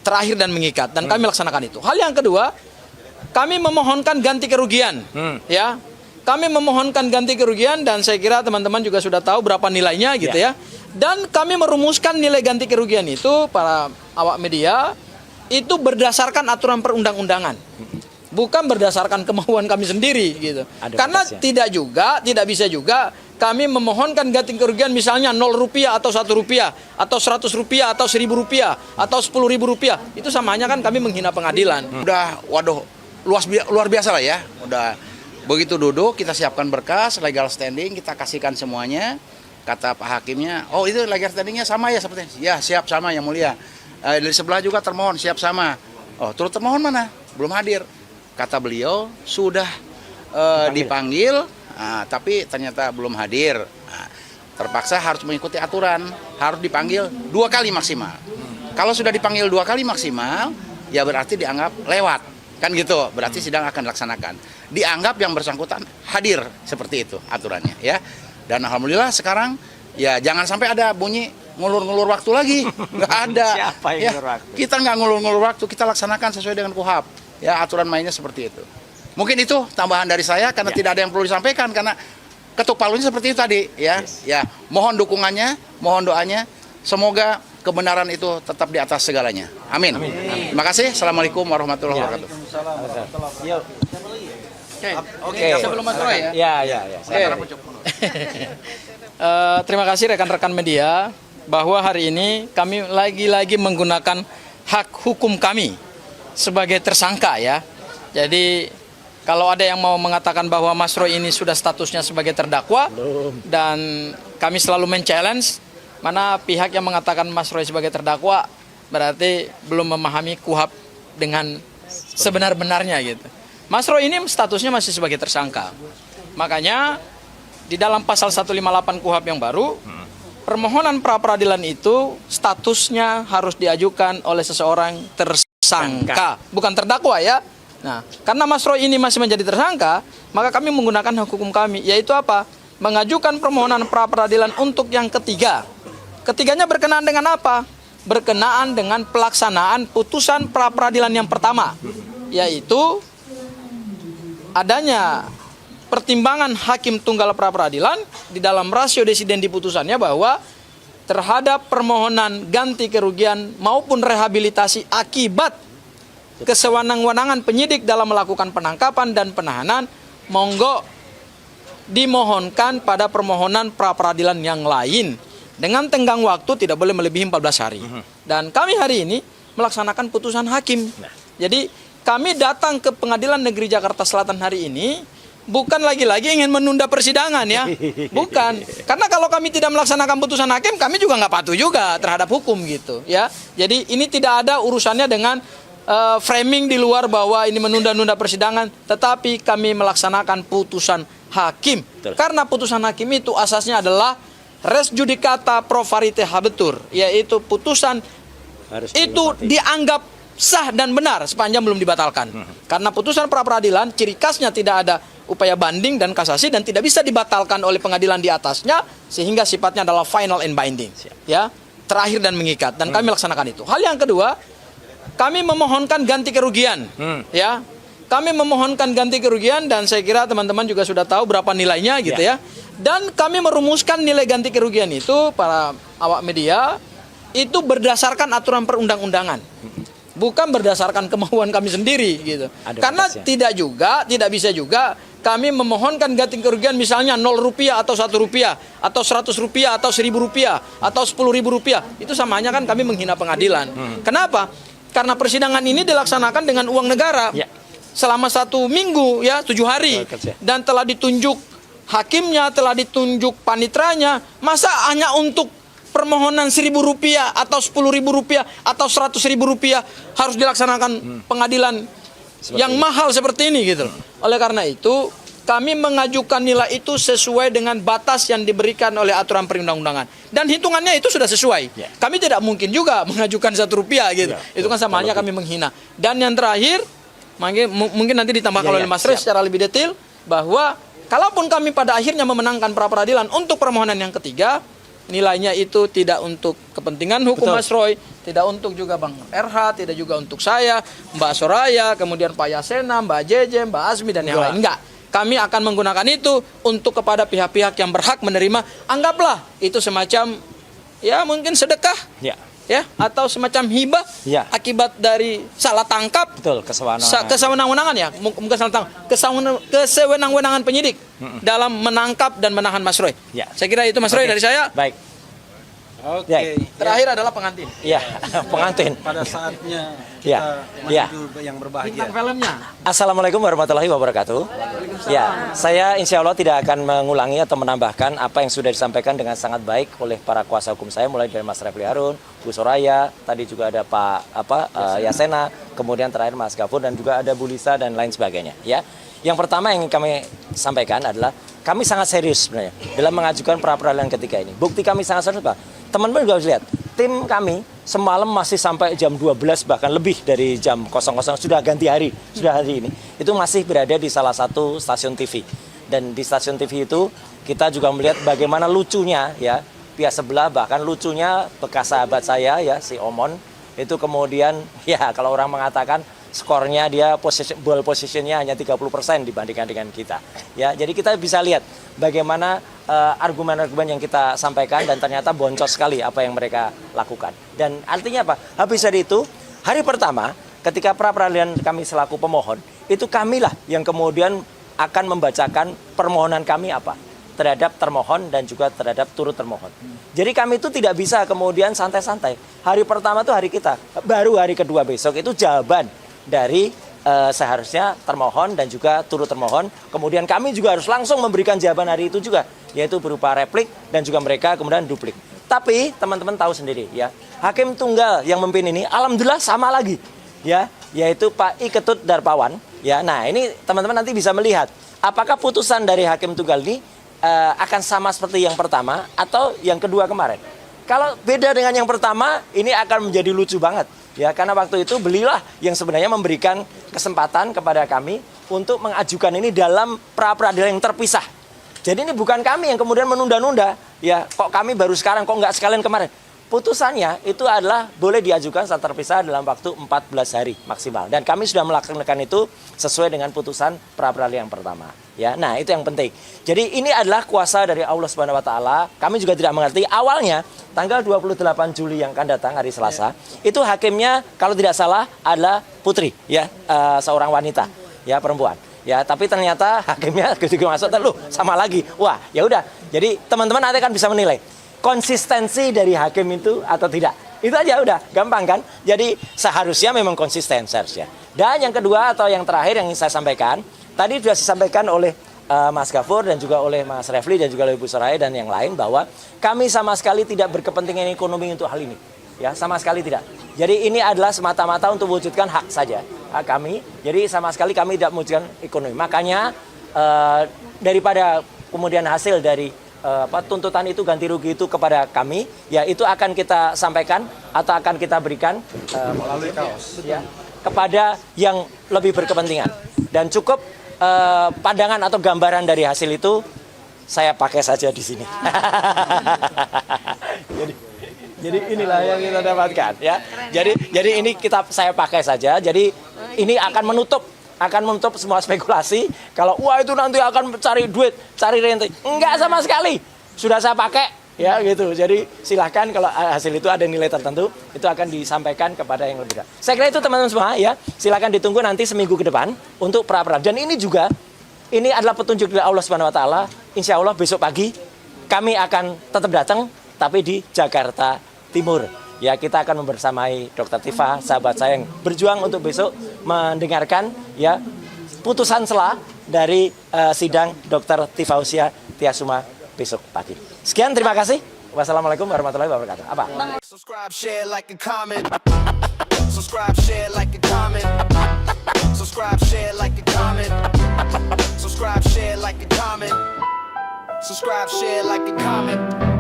terakhir dan mengikat, dan kami laksanakan itu. Hal yang kedua, kami memohonkan ganti kerugian. Ya, kami memohonkan ganti kerugian, dan saya kira teman-teman juga sudah tahu berapa nilainya gitu ya. Dan kami merumuskan nilai ganti kerugian itu, para awak media, itu berdasarkan aturan perundang-undangan, bukan berdasarkan kemauan kami sendiri gitu. Karena tidak bisa juga kami memohonkan ganti kerugian misalnya 0 rupiah atau 1 rupiah atau 100 rupiah atau 1000 rupiah atau 10.000 rupiah. Itu samanya kan kami menghina pengadilan. Udah, waduh, luar biasa lah ya. Udah begitu duduk, kita siapkan berkas, legal standing, kita kasihkan semuanya. Kata Pak Hakimnya, oh itu legal standingnya sama ya sepertinya. Ya, siap sama yang mulia. Dari sebelah juga termohon, siap sama. Oh, turut termohon mana? Belum hadir. Kata beliau, sudah dipanggil, tapi ternyata belum hadir. Terpaksa harus mengikuti aturan, harus dipanggil 2 kali maksimal. Kalau sudah dipanggil 2 kali maksimal, ya berarti dianggap lewat. Kan gitu, berarti sidang akan dilaksanakan. Dianggap yang bersangkutan hadir, seperti itu aturannya ya. Dan alhamdulillah sekarang ya jangan sampai ada bunyi ngulur-ngulur waktu lagi. Nggak ada. Siapa yang ngulur waktu? Kita nggak ngulur-ngulur waktu, kita laksanakan sesuai dengan KUHAP. Ya, aturan mainnya seperti itu. Mungkin itu tambahan dari saya karena tidak ada yang perlu disampaikan karena ketuk palunya seperti itu tadi ya. Ya, mohon dukungannya, mohon doanya. Semoga kebenaran itu tetap di atas segalanya. Amin. Terima kasih. Assalamualaikum warahmatullahi wabarakatuh. Oke. Sebelum Mas Roy Ya. Terima kasih rekan-rekan media bahwa hari ini kami lagi-lagi menggunakan hak hukum kami sebagai tersangka ya. Jadi kalau ada yang mau mengatakan bahwa Mas Roy ini sudah statusnya sebagai terdakwa, dan kami selalu men-challenge, mana pihak yang mengatakan Mas Roy sebagai terdakwa berarti belum memahami KUHAP dengan sebenar-benarnya gitu. Mas Roy ini statusnya masih sebagai tersangka. Makanya di dalam pasal 158 KUHAP yang baru, permohonan pra-peradilan itu statusnya harus diajukan oleh seseorang tersangka, bukan terdakwa ya. Nah, karena Mas Roy ini masih menjadi tersangka, maka kami menggunakan hak hukum kami, yaitu apa? Mengajukan permohonan pra-peradilan untuk yang ketiga. Ketiganya berkenaan dengan apa? Berkenaan dengan pelaksanaan putusan pra-peradilan yang pertama, yaitu adanya pertimbangan hakim tunggal pra-peradilan di dalam rasio desiden di putusannya bahwa terhadap permohonan ganti kerugian maupun rehabilitasi akibat kesewenang-wenangan penyidik dalam melakukan penangkapan dan penahanan, monggo dimohonkan pada permohonan pra-peradilan yang lain dengan tenggang waktu tidak boleh melebihi 14 hari. Dan kami hari ini melaksanakan putusan hakim. Jadi kami datang ke Pengadilan Negeri Jakarta Selatan hari ini bukan lagi-lagi ingin menunda persidangan ya. Bukan. Karena kalau kami tidak melaksanakan putusan hakim, kami juga nggak patuh juga terhadap hukum gitu ya. Jadi ini tidak ada urusannya dengan framing di luar bahwa ini menunda-nunda persidangan, tetapi kami melaksanakan putusan hakim. Karena putusan hakim itu asasnya adalah res judicata pro varite habetur, yaitu putusan itu dianggap sah dan benar sepanjang belum dibatalkan. Karena putusan pra-peradilan ciri khasnya tidak ada upaya banding dan kasasi dan tidak bisa dibatalkan oleh pengadilan di atasnya, sehingga sifatnya adalah final and binding. Ya, terakhir dan mengikat, dan kami laksanakan itu. Hal yang kedua, kami memohonkan ganti kerugian. Ya. Kami memohonkan ganti kerugian, dan saya kira teman-teman juga sudah tahu berapa nilainya gitu ya. Dan kami merumuskan nilai ganti kerugian itu, para awak media, itu berdasarkan aturan perundang-undangan, bukan berdasarkan kemauan kami sendiri gitu. Karena tidak bisa juga kami memohonkan ganti kerugian misalnya 0 rupiah atau 1 rupiah atau 100 rupiah atau 1000 rupiah atau 10.000 rupiah. Itu samanya kan kami menghina pengadilan. Kenapa? Karena persidangan ini dilaksanakan dengan uang negara selama 1 minggu ya, 7 hari, dan telah ditunjuk hakimnya, telah ditunjuk panitranya. Masa hanya untuk permohonan 1.000 rupiah atau 10.000 rupiah atau 100.000 rupiah harus dilaksanakan pengadilan yang mahal seperti ini gitu. Oleh karena itu kami mengajukan nilai itu sesuai dengan batas yang diberikan oleh aturan perundang-undangan, dan hitungannya itu sudah sesuai. Kami tidak mungkin juga mengajukan 1 rupiah gitu. Itu kan sama aja kami menghina. Dan yang terakhir mungkin nanti ditambahkan oleh Mas Rez secara lebih detail bahwa kalaupun kami pada akhirnya memenangkan pra-peradilan untuk permohonan yang ketiga, nilainya itu tidak untuk kepentingan hukum Mas Roy, Tidak untuk juga Bang RH, tidak juga untuk saya, Mbak Soraya, kemudian Pak Yasena, Mbak Jeje, Mbak Azmi, dan yang lain. Enggak. Kami akan menggunakan itu untuk kepada pihak-pihak yang berhak menerima. Anggaplah itu semacam, ya mungkin sedekah. Ya, atau semacam hibah akibat dari salah tangkap. Betul, kesewenang-wenangan ya, bukan salah tangkap, kesewenang-wenangan penyidik dalam menangkap dan menahan Mas Roy. Saya kira itu Mas Roy dari saya. Baik. Oke. Terakhir adalah pengantin. Iya, pengantin. Pada saatnya Ya. menuju yang berbahagia. Bintang filmnya. Assalamualaikum warahmatullahi wabarakatuh. Ya, saya insya Allah tidak akan mengulangi atau menambahkan apa yang sudah disampaikan dengan sangat baik oleh para kuasa hukum saya, mulai dari Mas Refli Harun, Bu Soraya, tadi juga ada Pak Yasena, kemudian terakhir Mas Gafur, dan juga ada Bu Lisa dan lain sebagainya. Ya, yang pertama yang kami sampaikan adalah kami sangat serius sebenarnya dalam mengajukan pra peradilan ketika ini. Bukti kami sangat serius, Pak. Teman-teman juga harus lihat, tim kami semalam masih sampai jam 12 bahkan lebih dari jam 00 sudah ganti hari, sudah hari ini. Itu masih berada di salah satu stasiun TV. Dan di stasiun TV itu kita juga melihat bagaimana lucunya ya pihak sebelah, bahkan lucunya bekas sahabat saya ya si Omon itu kemudian ya kalau orang mengatakan skornya dia ball positionnya hanya 30% dibandingkan dengan kita. Ya, jadi kita bisa lihat bagaimana argumen-argumen yang kita sampaikan dan ternyata boncos sekali apa yang mereka lakukan. Dan artinya apa? Habis dari itu, hari pertama ketika pra peradilan kami selaku pemohon, itu kamilah yang kemudian akan membacakan permohonan kami apa terhadap termohon dan juga terhadap turut termohon. Jadi kami itu tidak bisa kemudian santai-santai. Hari pertama itu hari kita, baru hari kedua besok itu jawaban dari seharusnya termohon dan juga turut termohon. Kemudian kami juga harus langsung memberikan jawaban hari itu juga, yaitu berupa replik dan juga mereka kemudian duplik. Tapi teman-teman tahu sendiri ya, hakim tunggal yang memimpin ini alhamdulillah sama lagi ya, yaitu Pak I Ketut Darpawan ya. Nah, ini teman-teman nanti bisa melihat apakah putusan dari hakim tunggal ini akan sama seperti yang pertama atau yang kedua kemarin. Kalau beda dengan yang pertama, ini akan menjadi lucu banget. Ya, karena waktu itu belilah yang sebenarnya memberikan kesempatan kepada kami untuk mengajukan ini dalam pra peradilan yang terpisah. Jadi ini bukan kami yang kemudian menunda-nunda. Ya, kok kami baru sekarang, kok nggak sekalian kemarin. Putusannya itu adalah boleh diajukan secara terpisah dalam waktu 14 hari maksimal. Dan kami sudah melaksanakan itu sesuai dengan putusan pra peradilan yang pertama. Ya, nah itu yang penting. Jadi ini adalah kuasa dari Allah Subhanahu wa taala. Kami juga tidak mengerti awalnya tanggal 28 Juli yang akan datang hari Selasa, itu hakimnya kalau tidak salah adalah putri ya, seorang wanita ya, perempuan. Ya, tapi ternyata hakimnya begitu masuk terus sama lagi. Wah, ya udah. Jadi teman-teman nanti akan bisa menilai konsistensi dari hakim itu atau tidak. Itu aja udah, gampang kan? Jadi seharusnya memang konsisten seharusnya. Dan yang kedua atau yang terakhir yang ingin saya sampaikan, tadi sudah disampaikan oleh Mas Gafur dan juga oleh Mas Refli dan juga oleh Bu Soraya dan yang lain bahwa kami sama sekali tidak berkepentingan ekonomi untuk hal ini. Ya, sama sekali tidak. Jadi ini adalah semata-mata untuk mewujudkan hak saja, hak kami. Jadi sama sekali kami tidak mewujudkan ekonomi. Makanya daripada kemudian hasil dari tuntutan itu ganti rugi itu kepada kami, ya itu akan kita sampaikan atau akan kita berikan melalui kaos ya, kepada yang lebih berkepentingan. Dan cukup pandangan atau gambaran dari hasil itu saya pakai saja di sini. jadi inilah yang kita dapatkan ya. Jadi ini saya pakai saja. Jadi ini akan menutup semua spekulasi kalau wah itu nanti akan cari duit, cari rente. Enggak sama sekali. Sudah saya pakai ya gitu. Jadi silahkan kalau hasil itu ada nilai tertentu, itu akan disampaikan kepada yang lebih. Saya kira itu teman-teman semua ya. Silahkan ditunggu nanti seminggu ke depan untuk pra peradilan. Dan ini juga ini adalah petunjuk dari Allah Subhanahu wa taala. Insya Allah besok pagi kami akan tetap datang tapi di Jakarta Timur. Ya, kita akan membersamai Dr. Tifa, sahabat saya yang berjuang untuk besok mendengarkan ya putusan sela dari sidang Dr. Tifausia Tiasuma besok pagi. Sekian, terima kasih. Wassalamualaikum warahmatullahi wabarakatuh. Apa? Subscribe, share, like, and comment. Subscribe, share, like, and comment. Subscribe, share, like, and comment. Subscribe, share, like, and comment. Subscribe, share, like, and comment.